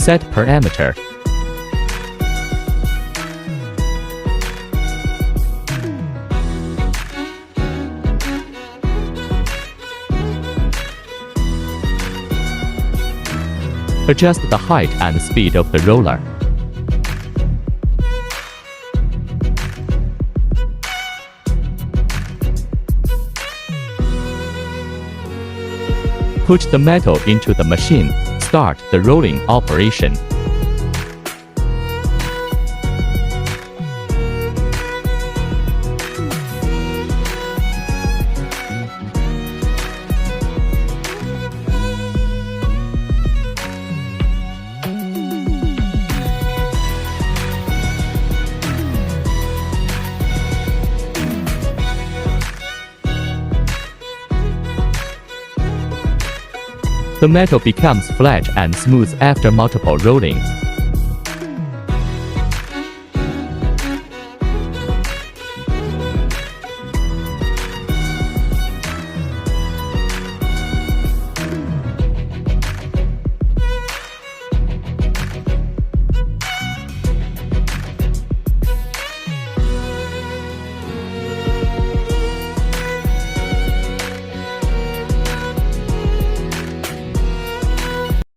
Set parameter. Adjust the height and speed of the roller. Put the metal into the machine. Start the rolling operation. The metal becomes flat and smooth after multiple rolling.